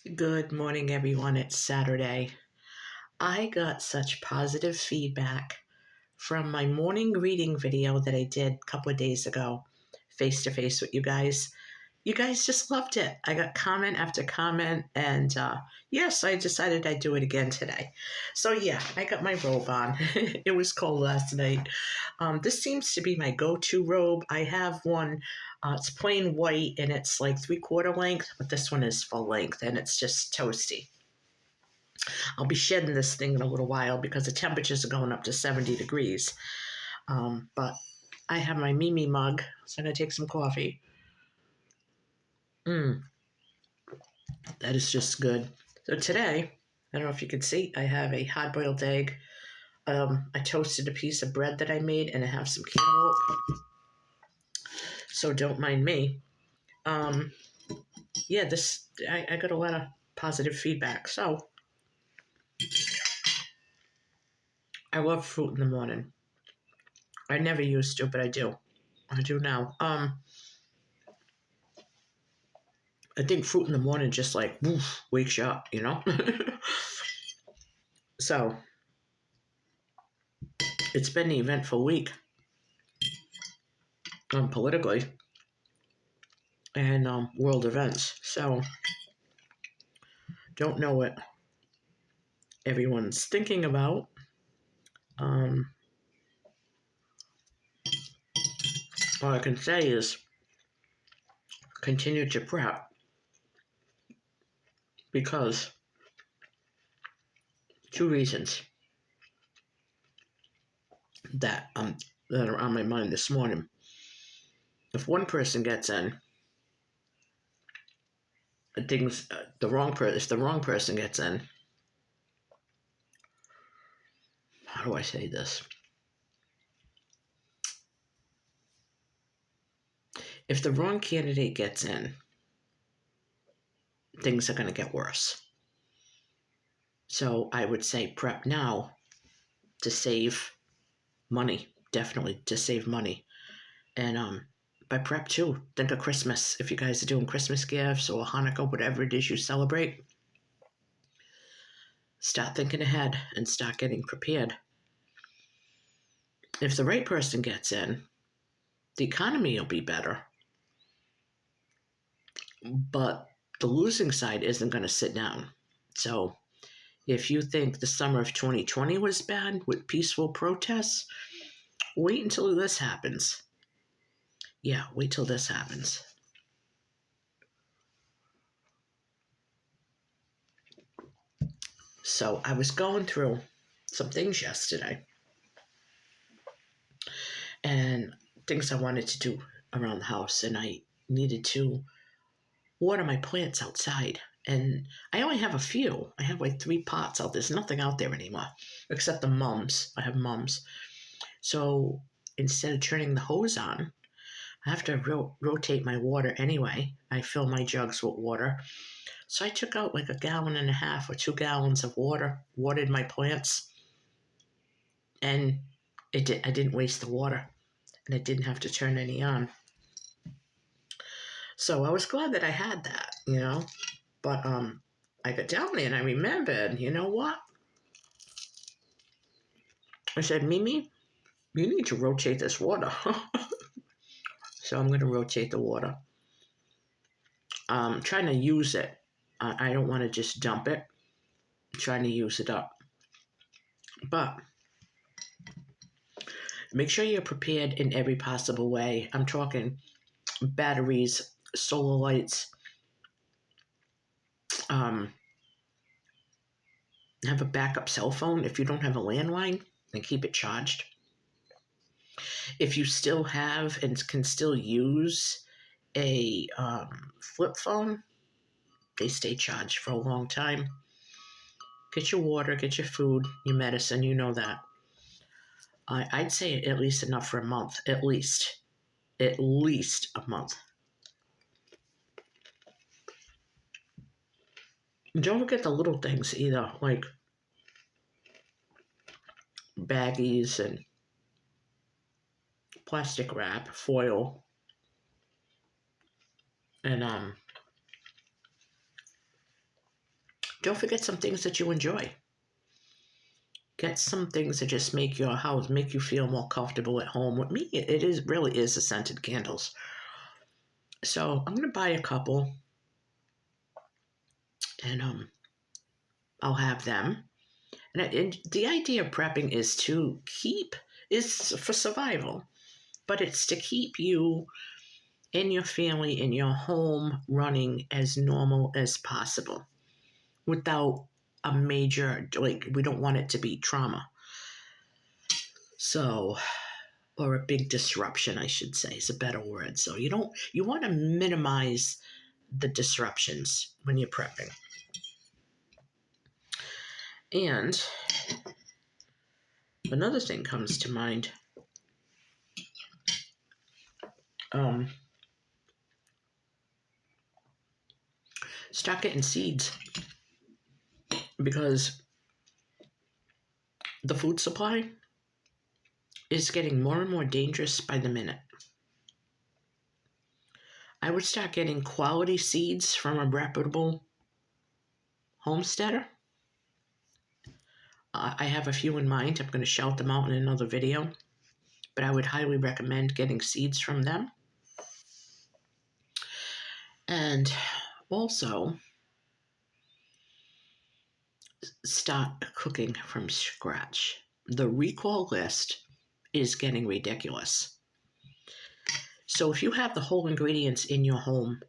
Good morning, everyone. It's Saturday. I got such positive feedback from my morning reading video that I did a couple of days ago, face to face with you guys. You guys just loved it. I got comment after comment, and yes, I decided I'd do it again today. So, yeah, I got my robe on. It was cold last night. This seems to be my go to robe. I have one, it's plain white and it's like 3/4 length, but this one is full length and it's just toasty. I'll be shedding this thing in a little while because the temperatures are going up to 70 degrees. But I have my Mimi mug, so I'm going to take some coffee. That is just good. So today, I don't know if you can see, I have a hard boiled egg. I toasted a piece of bread that I made, and I have some cantaloupe. So don't mind me. Yeah, I got a lot of positive feedback. So I love fruit in the morning. I never used to, but I do. I do now. I think fruit in the morning just like woof, wakes you up, you know? So it's been an eventful week politically and world events. So don't know what everyone's thinking about. All I can say is continue to prep because two reasons that that are on my mind this morning. If one person gets in, things if the wrong person gets in, how do I say this? If the wrong candidate gets in, things are going to get worse. So I would say prep now to save money, definitely to save money. And by prep too, think of Christmas. If you guys are doing Christmas gifts or Hanukkah, whatever it is you celebrate, start thinking ahead and start getting prepared. If the right person gets in, the economy will be better. But the losing side isn't going to sit down. So if you think the summer of 2020 was bad with peaceful protests, wait until this happens. Yeah, wait till this happens. So I was going through some things yesterday and things I wanted to do around the house, and I needed to water my plants outside. And I only have a few. I have like 3 pots out. There's nothing out there anymore except the mums. I have mums. So instead of turning the hose on, I have to rotate my water anyway. I fill my jugs with water. So I took out like 1.5 gallons or 2 gallons of water, watered my plants, and I didn't waste the water, and I didn't have to turn any on. So I was glad that I had that, you know. But I got down there and I remembered, you know what? I said, Mimi, you need to rotate this water. So I'm going to rotate the water. Trying to use it. I don't want to just dump it. I'm trying to use it up. But make sure you're prepared in every possible way. I'm talking batteries, solar lights, have a backup cell phone if you don't have a landline, and keep it charged. If you still have and can still use a flip phone, they stay charged for a long time. Get your water, get your food, your medicine, you know that. I'd say at least enough for a month, at least a month. Don't forget the little things either, like baggies and plastic wrap, foil, and Don't forget some things that you enjoy. Get some things that just make your house, make you feel more comfortable at home. With me, it is really is the scented candles. So I'm gonna buy a couple, and I'll have them. And the idea of prepping is for survival, but it's to keep you and your family and your home running as normal as possible without a major, like, we don't want it to be trauma. So, or a big disruption, I should say, is a better word. So you want to minimize the disruptions when you're prepping. And another thing comes to mind. Start getting seeds, because the food supply is getting more and more dangerous by the minute. I would start getting quality seeds from a reputable homesteader. I have a few in mind. I'm going to shout them out in another video, but I would highly recommend getting seeds from them. And also start cooking from scratch. The recall list is getting ridiculous. So if you have the whole ingredients in your home,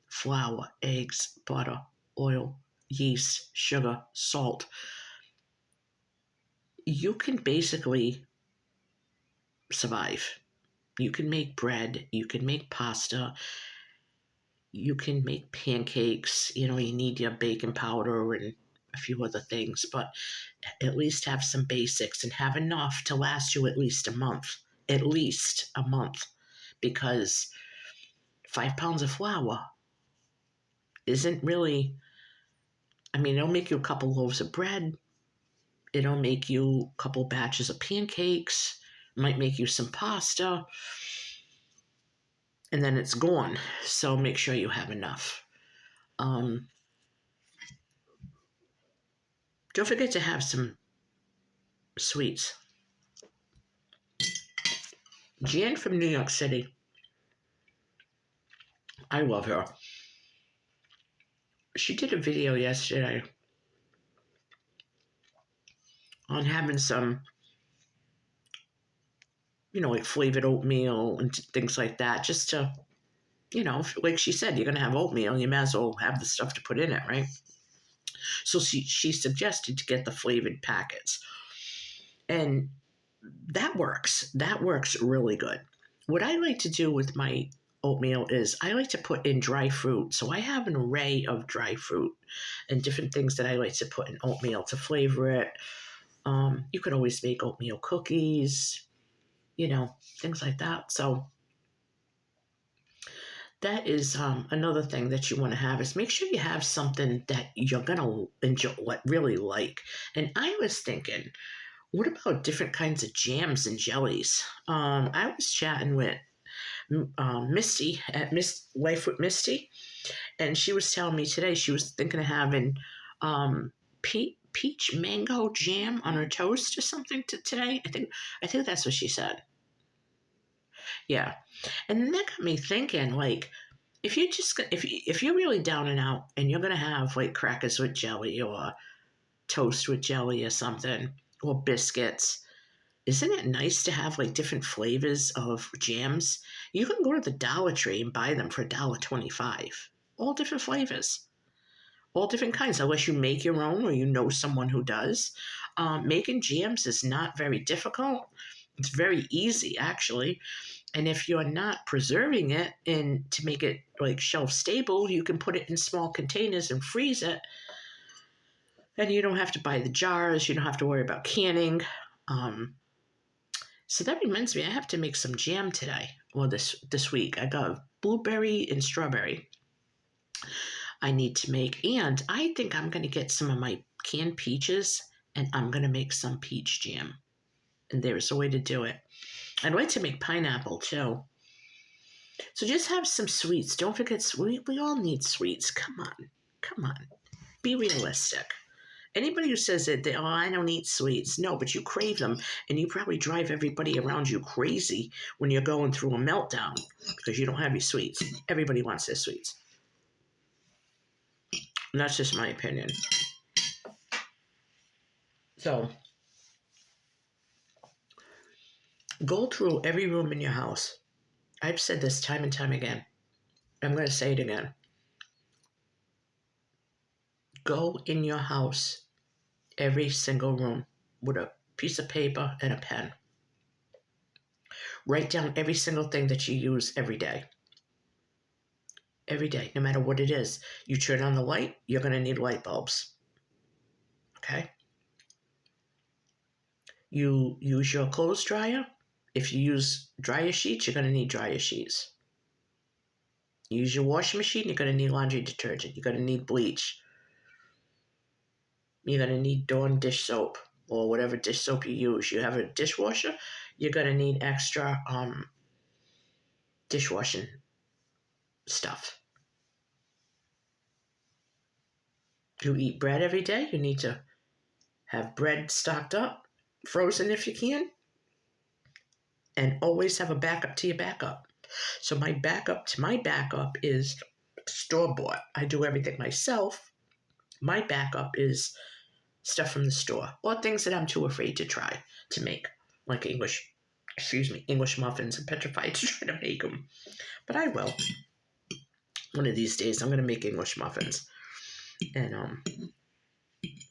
flour, eggs, butter, oil, yeast, sugar, salt, you can basically survive. You can make bread, you can make pasta, you can make pancakes. You need your baking powder and a few other things, but at least have some basics and have enough to last you at least a month. At least a month. Because 5 pounds of flour isn't really, it'll make you a couple loaves of bread. It'll make you a couple batches of pancakes. It might make you some pasta. And then it's gone. So make sure you have enough. Don't forget to have some sweets. Jan from New York City. I love her. She did a video yesterday on having some, like flavored oatmeal and things like that, just to, like she said, you're going to have oatmeal, you might as well have the stuff to put in it, right? So she suggested to get the flavored packets. And that works. That works really good. What I like to do with my oatmeal is I like to put in dry fruit. So I have an array of dry fruit and different things that I like to put in oatmeal to flavor it. You could always make oatmeal cookies, things like that. So that is another thing that you want to have, is make sure you have something that you're going to enjoy, really like. And I was thinking, what about different kinds of jams and jellies? I was chatting with Misty at Life with Misty, and she was telling me today she was thinking of having peach mango jam on her toast or something today. I think that's what she said. Yeah, and that got me thinking, like, if you're really down and out and you're gonna have like crackers with jelly or toast with jelly or something, or biscuits, isn't it nice to have like different flavors of jams? You can go to the Dollar Tree and buy them for $1.25. All different flavors, all different kinds, unless you make your own or you know someone who does. Making jams is not very difficult. It's very easy, actually. And if you're not preserving it and to make it like shelf stable, you can put it in small containers and freeze it. And you don't have to buy the jars. You don't have to worry about canning. So that reminds me, I have to make some jam today, or this week. I got blueberry and strawberry I need to make. And I think I'm going to get some of my canned peaches and I'm going to make some peach jam. And there's a way to do it. I'd like to make pineapple too. So just have some sweets. Don't forget sweet. We all need sweets. Come on. Be realistic. Anybody who says that, oh, I don't eat sweets, no, but you crave them, and you probably drive everybody around you crazy when you're going through a meltdown because you don't have your sweets. Everybody wants their sweets. And that's just my opinion. So, go through every room in your house. I've said this time and time again. I'm going to say it again. Go in your house, every single room, with a piece of paper and a pen. Write down every single thing that you use every day. Every day, no matter what it is. You turn on the light, you're going to need light bulbs. Okay? You use your clothes dryer. If you use dryer sheets, you're going to need dryer sheets. You use your washing machine, you're going to need laundry detergent. You're going to need bleach. You're going to need Dawn dish soap or whatever dish soap you use. You have a dishwasher, you're going to need extra dishwashing stuff. You eat bread every day, you need to have bread stocked up, frozen if you can, and always have a backup to your backup. So my backup to my backup is store-bought. I do everything myself. My backup is stuff from the store or things that I'm too afraid to try to make, like English muffins. I'm petrified to try to make them, but I will. One of these days, I'm going to make English muffins, and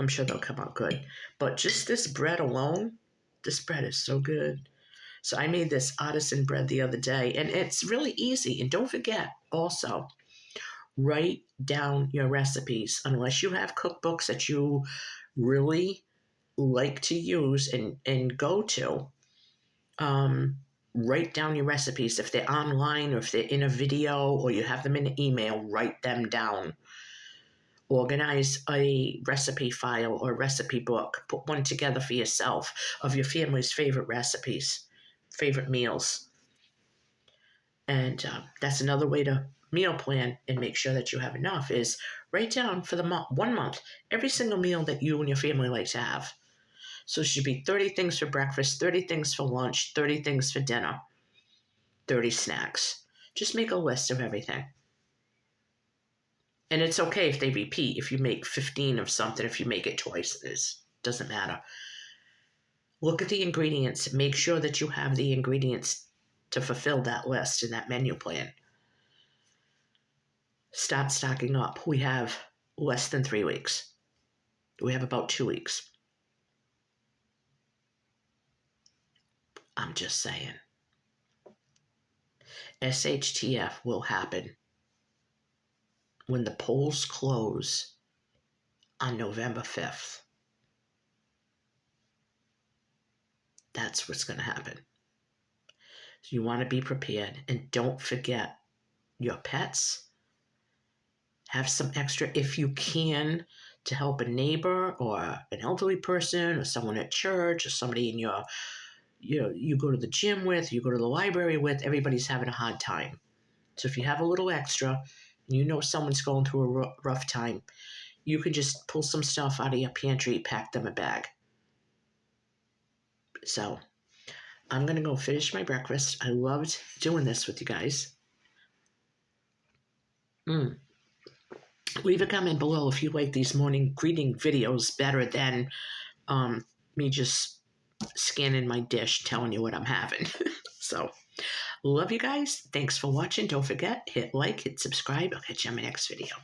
I'm sure they'll come out good. But just this bread alone, this bread is so good. So I made this artisan bread the other day, and it's really easy. And don't forget, also, write down your recipes. Unless you have cookbooks that you really like to use and go to, write down your recipes. If they're online or if they're in a video or you have them in an email, write them down. Organize a recipe file or recipe book. Put one together for yourself of your family's favorite recipes, favorite meals. And that's another way to meal plan and make sure that you have enough is write down for the 1 month every single meal that you and your family like to have. So it should be 30 things for breakfast, 30 things for lunch, 30 things for dinner, 30 snacks. Just make a list of everything. And it's okay if they repeat. If you make 15 of something, if you make it twice, it doesn't matter. Look at the ingredients. Make sure that you have the ingredients to fulfill that list in that menu plan. Start stocking up. We have less than 3 weeks. We have about 2 weeks. I'm just saying. Shtf will happen when the polls close on November 5th. That's what's going to happen. So you want to be prepared. And don't forget your pets. Have some extra, if you can, to help a neighbor or an elderly person or someone at church or somebody in your, you go to the gym with, you go to the library with. Everybody's having a hard time. So if you have a little extra, and you know someone's going through a rough time, you can just pull some stuff out of your pantry, pack them a bag. So I'm going to go finish my breakfast. I loved doing this with you guys. Leave a comment below if you like these morning greeting videos better than me just scanning my dish telling you what I'm having. So, love you guys. Thanks for watching. Don't forget, hit like, hit subscribe. I'll catch you on my next video.